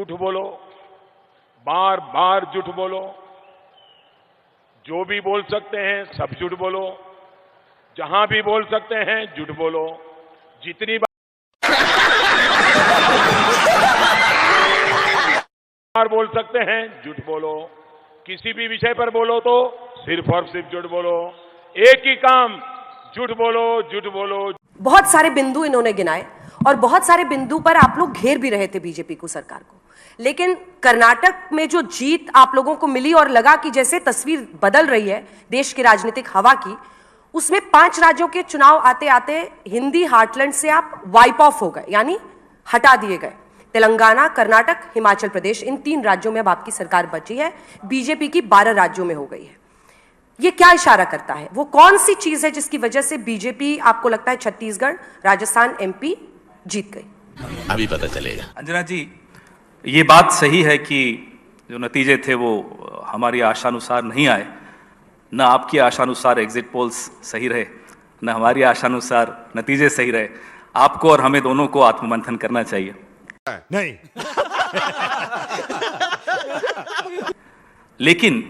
झूठ बोलो, बार बार झूठ बोलो, जो भी बोल सकते हैं सब झूठ बोलो, जहां भी बोल सकते हैं झूठ बोलो, जितनी बार बोल सकते हैं झूठ बोलो, किसी भी विषय पर बोलो तो सिर्फ और सिर्फ झूठ बोलो, एक ही काम, झूठ बोलो, झूठ बोलो। बहुत सारे बिंदु इन्होंने गिनाए और बहुत सारे बिंदु पर आप लोग घेर भी रहे थे बीजेपी को, सरकार को। लेकिन कर्नाटक में जो जीत आप लोगों को मिली और लगा कि जैसे तस्वीर बदल रही है देश की राजनीतिक हवा की, उसमें 5 राज्यों के चुनाव आते आते हिंदी हार्टलैंड से आप वाइप ऑफ हो गए, यानी हटा दिए गए। तेलंगाना, कर्नाटक, हिमाचल प्रदेश, इन 3 राज्यों में अब आपकी सरकार बची है, बीजेपी की 12 राज्यों में हो गई है। ये क्या इशारा करता है? वो कौन सी चीज है जिसकी वजह से बीजेपी आपको लगता है छत्तीसगढ़, राजस्थान, एमपी जीत गई? अभी पता चलेगा। अंजना जी, ये बात सही है कि जो नतीजे थे वो हमारी आशानुसार नहीं आए। न आपकी आशानुसार एग्जिट पोल्स सही रहे, न हमारी आशानुसार नतीजे सही रहे। आपको और हमें दोनों को आत्ममंथन करना चाहिए। नहीं। लेकिन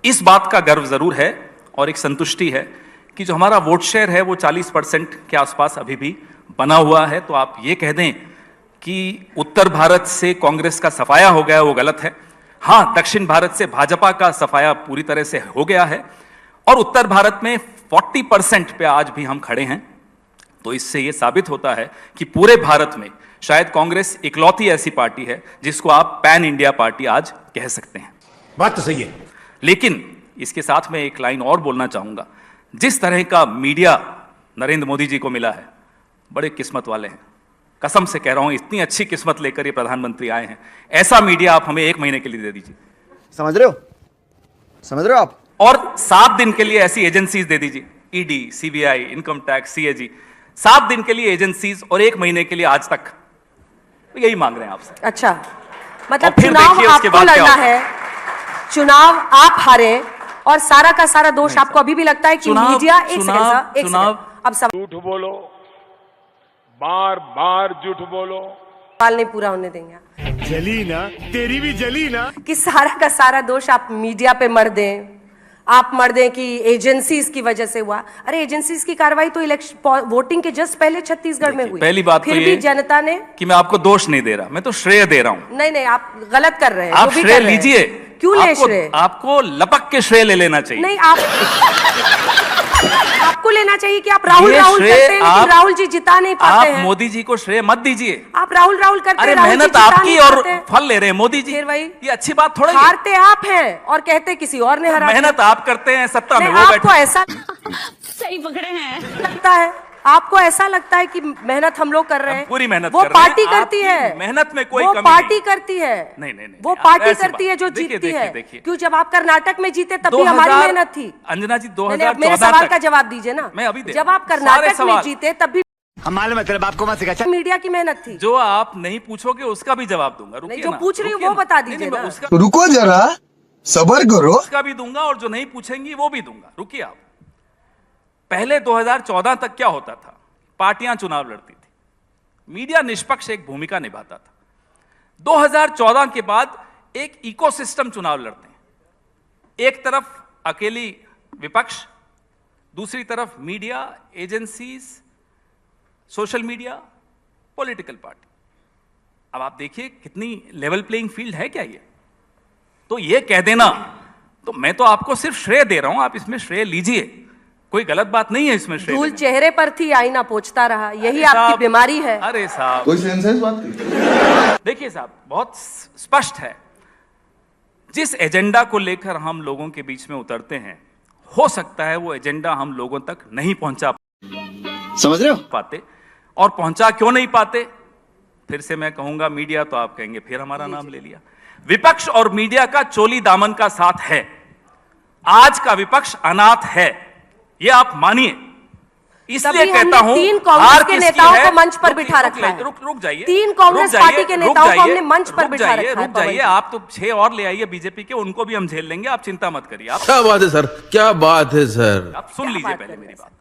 इस बात का गर्व जरूर है और एक संतुष्टि है कि जो हमारा वोट शेयर है वो 40% के आसपास अभी भी बना हुआ है। तो आप ये कह दें कि उत्तर भारत से कांग्रेस का सफाया हो गया, वो गलत है। हाँ, दक्षिण भारत से भाजपा का सफाया पूरी तरह से हो गया है और उत्तर भारत में 40% पे आज भी हम खड़े हैं। तो इससे ये साबित होता है कि पूरे भारत में शायद कांग्रेस इकलौती ऐसी पार्टी है जिसको आप पैन इंडिया पार्टी आज कह सकते हैं। बात तो सही है। लेकिन इसके साथ में एक लाइन और बोलना चाहूंगा। जिस तरह का मीडिया नरेंद्र मोदी जी को मिला है, बड़े किस्मत वाले हैं। कसम से कह रहा हूं, इतनी अच्छी किस्मत लेकर ये प्रधानमंत्री आए हैं। ऐसा मीडिया आप हमें 1 महीने के लिए दे दीजिए। समझ रहे हो? समझ रहे हो आप? और 7 दिन के लिए ऐसी एजेंसीज दे दीजिए, ED, CBI, income tax, CAG. 7 दिन के लिए एजेंसीज और 1 महीने के लिए आज तक। तो यही मांग रहे हैं आपसे। अच्छा, मतलब फिर चुनाव देखिए उसके आपको बाद क्या लड़ना होगा। है, चुनाव आप हारे और सारा का सारा दोष आपको अभी भी लगता है कि मीडिया एक सेकंड, अब झूठ बोलो, बार बार झूठ बोलो। सवाल नहीं पूरा होने देंगे। जली ना, तेरी भी जली ना। कि सारा का सारा दोष आप मीडिया पे मर दें, आप मर दें कि एजेंसीज की वजह से हुआ। अरे एजेंसीज की कार्रवाई तो इलेक्शन वोटिंग के जस्ट पहले छत्तीसगढ़ में हुई। पहली बात फिर तो भी जनता ने कि मैं आपको दोष नहीं दे रहा, मैं तो श्रेय दे रहा हूं। नहीं, आप गलत कर रहे हैं। आप श्रेय लीजिए। क्यों ले श्रेय? आपको लपक के श्रेय ले लेना चाहिए। नहीं, आपको लेना चाहिए कि आप राहुल करते हैं, लेकिन राहुल जी जिता नहीं पाते हैं। आप मोदी जी को श्रेय मत दीजिए। आप राहुल करते हैं। अरे मेहनत आपकी और फल ले रहे हैं मोदी जी। फिर वही, ये अच्छी बात थोड़ी है। हारते आप हैं और कहते किसी और ने हरा। मेहनत आप करते हैं, सत्ता में वो आपको बैठे। ऐसा सही पकड़े हैं लगता है, आपको ऐसा लगता है कि मेहनत हम लोग कर रहे हैं। पूरी मेहनत वो कर रहे हैं। पार्टी करती है, मेहनत में कोई वो कमी पार्टी करती है। नहीं, वो पार्टी करती है जो जीतती है। क्यों? जब आप कर्नाटक में जीते तब भी हमारी मेहनत थी। अंजना जी, 2014 मेरे सवाल का जवाब दीजिए ना। मैं अभी जब आप कर्नाटक में जीते तब भी हम मालूम है तेरे बाप को मत सिखा। मीडिया की मेहनत थी। जो आप नहीं पूछोगे उसका भी जवाब दूंगा। रुकिए नहीं, जो ना, पूछ रही हूँ रुकिए वो ना। बता नहीं, दीजिए नहीं, ना। उसका रुको जरा, सबर करो। उसका भी दूंगा और जो नहीं पूछेंगी वो भी दूंगा। रुकिए आप। पहले 2014 तक क्या होता था? पार्टियां चुनाव लड़ती थी, मीडिया निष्पक्ष एक भूमिका निभाता था। 2014 के बाद एक इकोसिस्टम चुनाव लड़ते हैं। एक तरफ अकेली विपक्ष, दूसरी तरफ media, agencies, social media, political party. अब आप देखिए कितनी लेवल प्लेइंग फील्ड है क्या ये? तो ये कह देना, तो मैं तो आपको सिर्फ श्रेय दे रहा हूं, आप इसमें श्रेय लीजिए। कोई गलत बात नहीं है इसमें। धूल चेहरे पर थी, आईना पोंछता रहा, यही आपकी बीमारी है। अरे साहब, कोई सेंस बात की? देखिए साहब, बहुत स्पष्ट है। जिस एजेंडा को लेकर हम लोगों के बीच में उतरते हैं, हो सकता है वो एजेंडा हम लोगों तक नहीं पहुंचा समझ रहे हो? पाते। और पहुंचा क्यों नहीं पाते? फिर से मैं कहूंगा मीडिया, तो आप कहेंगे फिर हमारा नाम ले लिया। विपक्ष और मीडिया का चोली दामन का साथ है। आज का विपक्ष अनाथ है, ये आप मानिए। इसलिए कहता हूं, 3 कांग्रेस के नेताओं को मंच पर बिठा रखा है। रुक जाइए। 3 कांग्रेस पार्टी के नेताओं को हमने मंच पर बिठा रखा है। रुक जाइए, आप तो 6 और ले आइए बीजेपी के, उनको भी हम झेल लेंगे, आप चिंता मत करिए। आप क्या बात है सर, क्या बात है सर। आप सुन लीजिए, पहले मेरी बात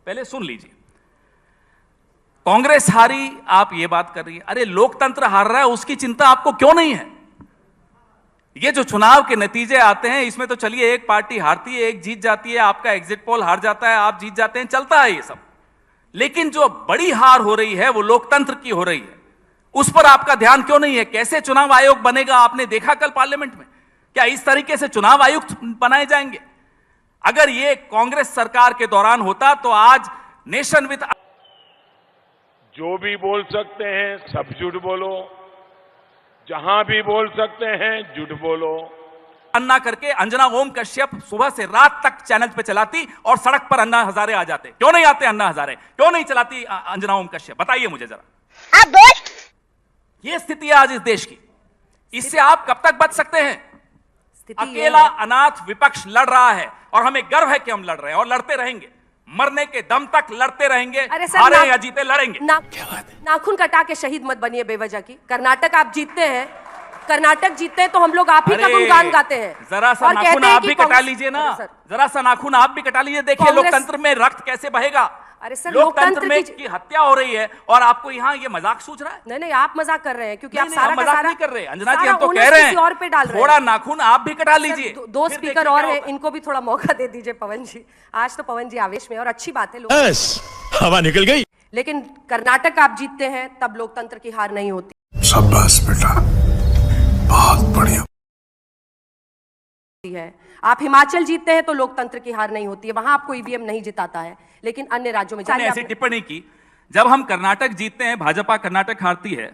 पहले सुन लीजिए। कांग्रेस हारी, आप ये बात कर रही है। अरे लोकतंत्र हार रहा है, उसकी चिंता आपको क्यों नहीं है? ये जो चुनाव के नतीजे आते हैं, इसमें तो चलिए एक पार्टी हारती है, एक जीत जाती है, आपका एग्जिट पोल हार जाता है, आप जीत जाते हैं, चलता है ये सब। लेकिन जो बड़ी हार हो रही है वो लोकतंत्र की हो रही है, उस पर आपका ध्यान क्यों नहीं है? कैसे चुनाव आयोग बनेगा आपने देखा कल पार्लियामेंट में? क्या इस तरीके से चुनाव आयुक्त बनाए जाएंगे? अगर ये कांग्रेस सरकार के दौरान होता तो आज नेशन विद जो भी बोल सकते हैं सब झूठ बोलो, जहां भी बोल सकते हैं झूठ बोलो। अन्ना करके अंजना ओम कश्यप सुबह से रात तक चैनल पे चलाती और सड़क पर अन्ना हजारे आ जाते। क्यों नहीं आते अन्ना हजारे? क्यों नहीं चलाती अंजना ओम कश्यप? बताइए मुझे जरा। आप बोल। ये स्थिति है आज इस देश की। इससे आप कब तक बच सकते हैं? अकेला अनाथ विपक्ष लड़ रहा है और हमें गर्व है कि हम लड़ रहे हैं और लड़ते रहेंगे, मरने के दम तक लड़ते रहेंगे। अरे सर, हारे या जीते लड़ेंगे। नाखून कटा के शहीद मत बनिए बेवजह की। कर्नाटक आप जीतते हैं, कर्नाटक जीतते हैं तो हम लोग आप ही का गुणगान गाते हैं। जरा सा नाखून आप भी कटा लीजिए ना, जरा सा नाखून आप भी कटा लीजिए। देखिए लोकतंत्र में रक्त कैसे बहेगा। अरे सर, लोकतंत्र में की हत्या हो रही है और आपको यहाँ ये मजाक सूझ रहा है? नहीं नहीं, आप मजाक कर रहे हैं क्योंकि आप नहीं, सारा हम का मजाक सारा नहीं कर रहे अंजना जी, हम तो कह रहे हैं और पे डाल रहे हैं। थोड़ा नाखून आप भी कटा लीजिए। दो फिर स्पीकर देखिए और क्या हैं, होता है। इनको भी थोड़ा मौका दे दीजिए पवन जी। आज तो पवन जी आवेश में और अच्छी बात है बस हवा निकल गई। लेकिन कर्नाटक आप जीतते हैं तब लोकतंत्र की हार नहीं होती शाबाश बेटा, बहुत बढ़िया। है। आप हिमाचल जीतते हैं तो लोकतंत्र की हार नहीं होती है, वहां आपको ईवीएम नहीं जिताता है, लेकिन अन्य राज्यों में ऐसी टिप्पणी की। जब हम कर्नाटक जीतते हैं, भाजपा कर्नाटक हारती है,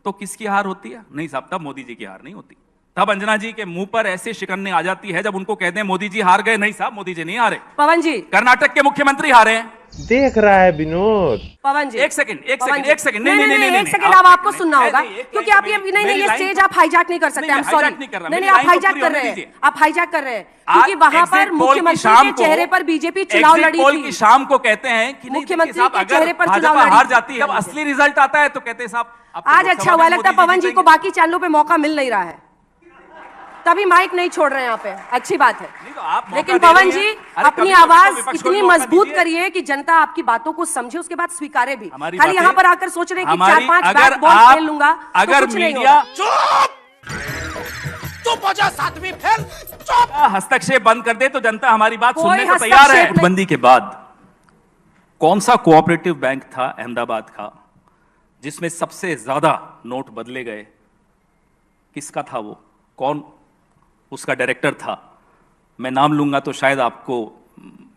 तो किसकी हार होती है? नहीं साहब, तब मोदी जी की हार नहीं होती। तब अंजना जी के मुंह पर ऐसे शिकन्ने आ जाती है जब उनको कहते हैं मोदी जी हार गए। नहीं साहब, मोदी जी नहीं हारे, पवन जी कर्नाटक के मुख्यमंत्री हारे हैं। देख रहा है विनोद। पवन जी एक सेकंड नहीं, एक सेकंड, अब आपको सुनना होगा क्योंकि आप ये स्टेज आप हाईजैक नहीं कर सकते। I'm sorry। नहीं, आप हाईजैक कर रहे हैं, आप हाईजैक कर रहे हैं क्योंकि वहां पर मुख्यमंत्री के चेहरे पर बीजेपी चुनाव लड़ी थी। की शाम को कहते हैं कि मुख्यमंत्री के चेहरे पर चुनाव भाजपा लड़ी हार जाती है, जब असली रिजल्ट आता है तो कहते हैं साहब आज अच्छा हुआ। लगता है पवन जी को बाकी चैनलों पे मौका मिल नहीं रहा है, तभी माइक नहीं छोड़ रहे हैं यहाँ पे। अच्छी बात है, लेकिन पवन जी अपनी आवाज इतनी मजबूत करिए कि जनता आपकी बातों को समझे, उसके बाद स्वीकारे भी। खाली यहाँ पर आकर सोच रहे हैं कि 4-5 बैट बॉल खेल लूंगा अगर कुछ नहीं मीडिया चुप हो जा, सातवीं फेल, चुप। हस्तक्षेप बंद कर दे तो जनता हमारी बात कोई सुनने को तैयार है। हस्तक्षेप नहीं। नोटबंदी के बाद कौन सा कोऑपरेटिव बैंक था अहमदाबाद का जिसमें सबसे ज्यादा नोट बदले गए? किसका था वो? कौन उसका डायरेक्टर था? मैं नाम लूंगा तो शायद आपको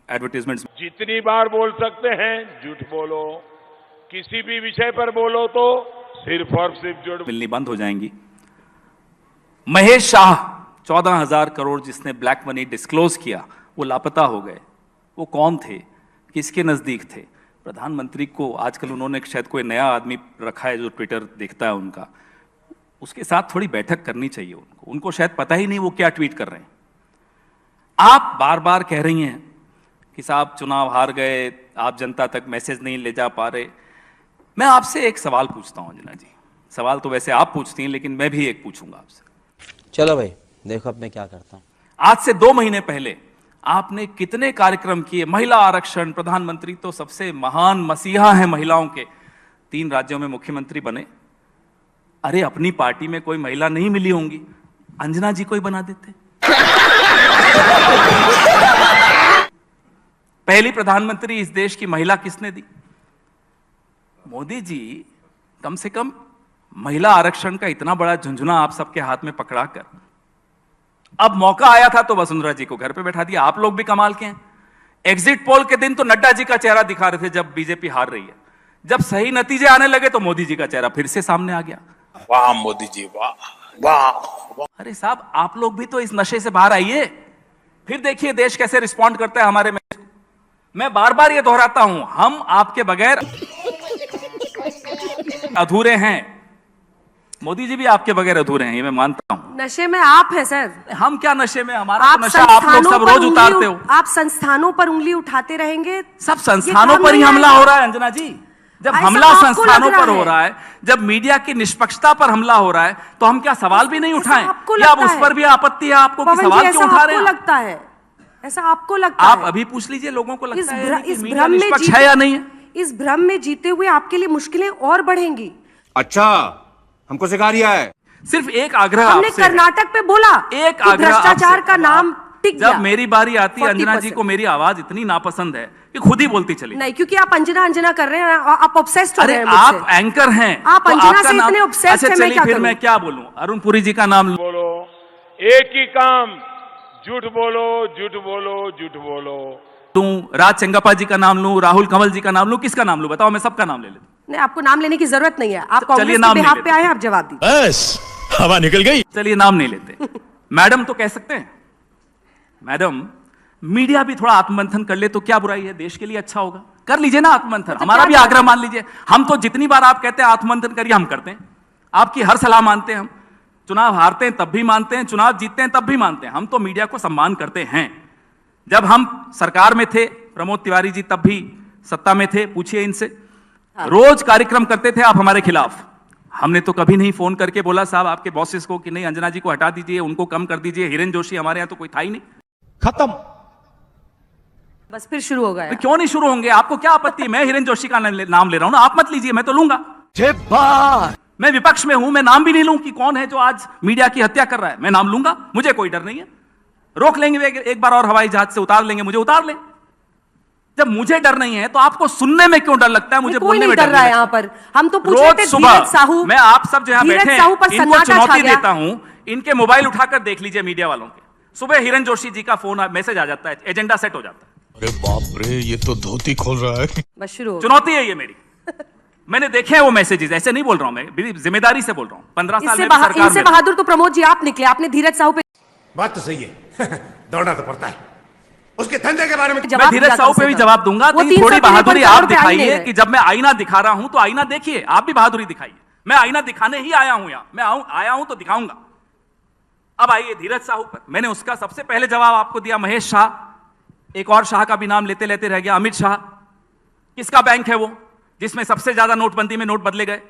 एडवर्टाइजमेंट्स। जितनी बार बोल सकते हैं झूठ बोलो, किसी भी विषय पर बोलो तो सिर्फ और सिर्फ झूठ। मिलनी बंद हो जाएंगी। महेश शाह 14,000 करोड़ जिसने ब्लैक मनी डिस्क्लोज किया, वो लापता हो गए। वो कौन थे? किसके नजदीक थे? प्रधानमंत्री को आजकल उन्होंने शायद कोई नया आदमी रखा है जो ट्विटर देखता है उनका, उसके साथ थोड़ी बैठक करनी चाहिए उनको शायद पता ही नहीं वो क्या ट्वीट कर रहे हैं। आप बार बार कह रही हैं कि साहब चुनाव हार गए, आप जनता तक मैसेज नहीं ले जा पा रहे। मैं आपसे एक सवाल पूछता हूं अंजना जी। सवाल तो वैसे आप पूछती हैं, लेकिन मैं भी एक पूछूंगा आपसे। चलो भाई, देखो अब मैं क्या करता हूं। आज से 2 महीने पहले आपने कितने कार्यक्रम किए? महिला आरक्षण, प्रधानमंत्री तो सबसे महान मसीहा हैं महिलाओं के, 3 राज्यों में मुख्यमंत्री बने। अरे अपनी पार्टी में कोई महिला नहीं मिली होंगी, अंजना जी को ही बना देते। पहली प्रधानमंत्री इस देश की महिला किसने दी? मोदी जी। कम से कम महिला आरक्षण का इतना बड़ा झुंझुना आप सबके हाथ में पकड़ाकर, अब मौका आया था तो वसुंधरा जी को घर पे बैठा दिया। आप लोग भी कमाल के हैं। एग्जिट पोल के दिन तो नड्डा जी का चेहरा दिखा रहे थे जब बीजेपी हार रही है, जब सही नतीजे आने लगे तो मोदी जी का चेहरा फिर से सामने आ गया। वाह मोदी जी, वाह वाह। अरे साहब, आप लोग भी तो इस नशे से बाहर आइए, फिर देखिए देश कैसे रिस्पॉन्ड करता है हमारे में। मैं बार बार ये दोहराता हूं, हम आपके बगैर अधूरे हैं। मोदी जी भी आपके बगैर अधूरे हैं, ये मैं मानता हूं। नशे में आप हैं सर। हम क्या नशे में? हमारा आप तो नशा आप लोग सब रोज उतारते हो। आप संस्थानों पर उंगली उठाते रहेंगे। सब संस्थानों पर ही हमला हो रहा है अंजना जी। जब हमला संस्थानों पर हो रहा है, जब मीडिया की निष्पक्षता पर हमला हो रहा है, तो हम क्या सवाल भी नहीं उठाएं? या अब उस पर भी आपत्ति है आपको कि सवाल क्यों उठा रहे हैं? लगता है ऐसा आपको लगता है? आप अभी पूछ लीजिए लोगों को लगता है कि मीडिया निष्पक्ष है या नहीं है? इस भ्रम में जीते हुए आपके लिए मुश्किलें और बढ़ेंगी। अच्छा, हमको सिखा रिया है। सिर्फ एक आग्रह हमने आपसे है। कर्नाटक पे बोला एक कि आग्रह भ्रष्टाचार आपसे। का नाम टिक गया। जब मेरी बारी आती है, अंजना जी 40%। को मेरी आवाज इतनी नापसंद है कि खुद ही बोलती चली। नहीं, क्योंकि आप अंजना अंजना कर रहे हैं, आप ऑब्सेस्ड हो अरे रहे हैं आप मुझसे। एंकर हैं, आप तो अंजना आपका से नाम- इतने obsessed अच्छा हैं, मैं चलिए क्या फिर करूं? मैं क्या बोलूं, अरुण पुरी जी का नाम बोलो, एक ही काम, झूठ बोलो, झूठ बोलो, झूठ बोलो। लूं, राज चंगापा जी का नाम लूं, राहुल कंवल जी का नाम लूं, किसका नाम लूं बताओ, मैं सबका नाम ले लेता हूं। नहीं, आपको नाम लेने की जरूरत नहीं है। आप चलिए कांग्रेस नाम के नहीं बिहाफ लेते। पे आए, आप जवाब दीजिए। बस हवा निकल गई। चलिए नाम नहीं लेते। मैडम तो कह सकते हैं। मैडम, मीडिया भी थोड़ा आत्ममंथन कर ले तो क्या बुराई है, देश के लिए अच्छा होगा। कर लीजिए ना आत्ममंथन, हमारा भी आग्रह मान लीजिए। हम तो जितनी बार आप कहते हैं आत्ममंथन करिए, हम करते हैं। आपकी हर सलाह मानते हैं हम। चुनाव हारते हैं तब भी मानते हैं, चुनाव जीतते हैं तब भी मानते हैं। हम तो मीडिया को सम्मान करते हैं। जब हम सरकार में थे, प्रमोद तिवारी जी तब भी सत्ता में थे, पूछिए इनसे। रोज कार्यक्रम करते थे आप हमारे खिलाफ। हमने तो कभी नहीं फोन करके बोला साहब आपके बॉसेस को कि नहीं अंजना जी को हटा दीजिए, उनको कम कर दीजिए। हिरेन जोशी हमारे यहां तो कोई था ही नहीं। खत्म। बस फिर शुरू हो गया। तो क्यों नहीं शुरू होंगे, आपको क्या आपत्ति है? मैं हिरेन जोशी का नाम ले रहा हूं ना, आप मत लीजिए, मैं तो लूंगा। मैं विपक्ष में हूं, मैं नाम भी नहीं लूं कि कौन है जो आज मीडिया की हत्या कर रहा है। मैं नाम लूंगा, मुझे कोई डर नहीं है। रोक लेंगे एक बार और, हवाई जहाज से उतार लेंगे, मुझे उतार लें। जब मुझे डर नहीं है तो आपको सुनने में क्यों डर लगता है? मुझे कोई बोलने नहीं में डर डर रहा है नहीं यहाँ लगता। पर। हम तो पूछ रहे थे रोज सुबह धीरज साहू, मैं आप सब जो यहाँ धीरज बैठे साहू पर हैं, इनको सन्नाटा छा चुनौती गया। देता हूं, इनके मोबाइल उठाकर देख लीजिए मीडिया वालों के। सुबह हिरेन जोशी जी का फोन मैसेज आ जाता है, एजेंडा सेट हो जाता है। अरे बाप रे, ये तो धोती खोल रहा है। बस शुरू हो गया। चुनौती है ये मेरी। मैंने देखे हैं वो मैसेजेस, ऐसे नहीं बोल रहा हूं मैं, जिम्मेदारी से बोल रहा हूं। 15 साल में भी सरकार इनसे में बहादुर तो प्रमोद जी आप निकले। आपने धीरज साहू पे बात तो सही है। दौड़ना तो पड़ता है। उसके धंधे के बारे में मैं जवाब धीरज दिया साहू कम पे से भी कम। जवाब दूंगा। वो तो 300 थोड़ी बहादुरी करोड़ आप पे आ ही नहीं दिखाइए रहे। कि जब मैं आईना दिखा रहा हूं तो आईना देखिए, आप भी बहादुरी दिखाइए। मैं आईना दिखाने ही आया हूं यहां, मैं आया हूं तो दिखाऊंगा। अब आइए धीरज साहू पर। मैंने उसका सबसे पहले जवाब आपको दिया। महेश शाह, एक और शाह का भी नाम लेते लेते रह गया, अमित शाह। किसका बैंक है वो जिसमें सबसे ज्यादा नोटबंदी में नोट बदले गए?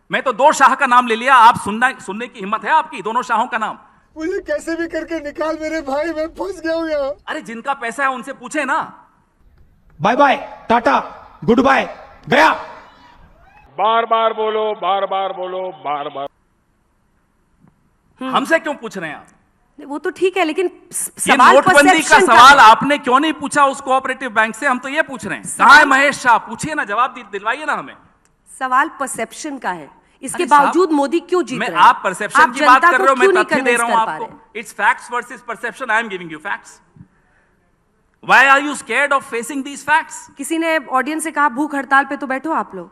मैं तो 2 शाह का नाम ले लिया। आप सुनने की हिम्मत है आपकी? दोनों शाहों का नाम। मुझे कैसे भी करके निकाल मेरे भाई, मैं फंस गया हूं यहाँ। अरे जिनका पैसा है उनसे पूछे ना। Bye bye, tata, goodbye, गया। बार बार बोलो, बार बार बोलो, बार बार। हमसे क्यों पूछ रहे हैं आप? वो तो ठीक है, लेकिन ये सवाल नोटबंदी का perception सवाल है। आपने क्यों नहीं पूछा उस कोऑपरेटिव बैंक से? हम तो ये पूछ रहे हैं, कहां है महेश शाह? पूछिए ना, जवाब दिलवाइए ना हमें। सवाल परसेप्शन का है। इसके अरे साहब, बावजूद मोदी क्यों जीत मैं रहे हैं? आप परसेप्शन की बात जनता कर को रहे हो, मैं क्यों नहीं तथ्य दे रहा हूं convince कर पा आपको। रहे? It's facts versus perception. I am giving you facts. Why are you scared of facing these facts? किसी ने ऑडियंस से कहा भूख हड़ताल पे तो बैठो आप लोग।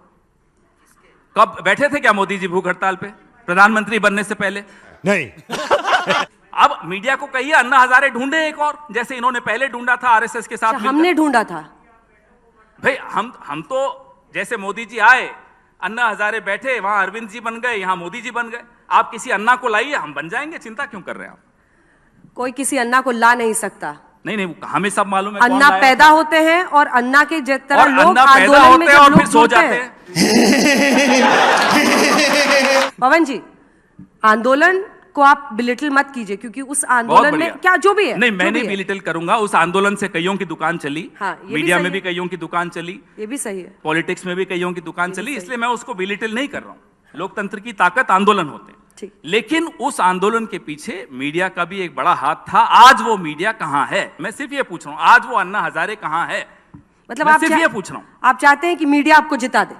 कब बैठे थे क्या मोदी जी भूख हड़ताल पे प्रधानमंत्री बनने से पहले? नहीं। अब मीडिया को कहिए अन्ना हजारे ढूंढे एक और, जैसे इन्होंने पहले ढूंढा था आरएसएस के साथ मिलकर। हमने ढूंढा था भाई हम तो जैसे मोदी जी आए, अन्ना हजारे बैठे, वहां अरविंद जी बन गए, यहां मोदी जी बन गए। आप किसी अन्ना को लाइए, हम बन जाएंगे। चिंता क्यों कर रहे हैं आप? कोई किसी अन्ना को ला नहीं सकता। नहीं, हमें सब मालूम है। अन्ना पैदा होते हैं और अन्ना के तरह और लोग अन्ना पैदा आंदोलन में होते हैं जब और लोग फिर सो जुड़ते जाते हैं। हैं। पवन जी, आंदोलन को आप बिलिटल मत कीजिए, क्योंकि उस बहुत आंदोलन बढ़िया। में क्या जो भी है, नहीं, जो मैं भी नहीं है। बिलिटल करूंगा। उस आंदोलन से कईयों की दुकान चली। हाँ, ये भी मीडिया सही में भी है। कईयों की दुकान चली, ये भी सही है। पॉलिटिक्स में भी कईयों की दुकान चली, इसलिए मैं उसको बिलिटल नहीं कर रहा हूं। लोकतंत्र की ताकत आंदोलन होते हैं। ठीक। लेकिन उस आंदोलन के पीछे मीडिया का भी एक बड़ा हाथ था। आज वो मीडिया कहां है? मैं सिर्फ ये पूछ रहा हूं, आज वो अन्ना हजारे कहां है? मतलब मैं आप सिर्फ ये पूछ रहा हूं। आप चाहते हैं कि मीडिया आपको जिता दे?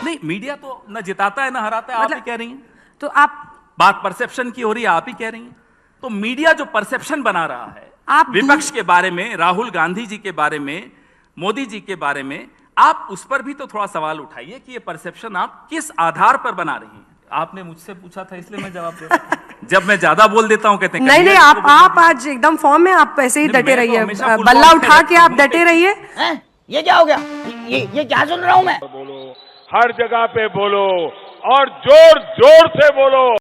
नहीं, मीडिया तो न जिताता है न हराता है। आप ही कह रही हैं। तो आप बात परसेप्शन की हो रही है, आप ही कह रही हैं। तो मीडिया जो परसेप्शन बना रहा है आप विपक्ष के बारे में, राहुल गांधी जी के बारे में, मोदी जी के बारे में, आप उस पर भी तो थोड़ा सवाल उठाइए कि ये परसेप्शन आप किस आधार पर बना रही हैं। आपने मुझसे पूछा था इसलिए मैं जवाब दे रहा हूं। जब मैं ज्यादा बोल देता हूं कहते हैं नहीं, आप आज एकदम फॉर्म में, आप ऐसे ही नहीं, डटे मैं तो रहिए, हमेशा full बल्ला form पे उठा के रहता आप हूं। डटे रहिए। ये क्या हो गया? ये क्या सुन रहा हूँ मैं? बोलो, हर जगह पे बोलो और जोर जोर से बोलो।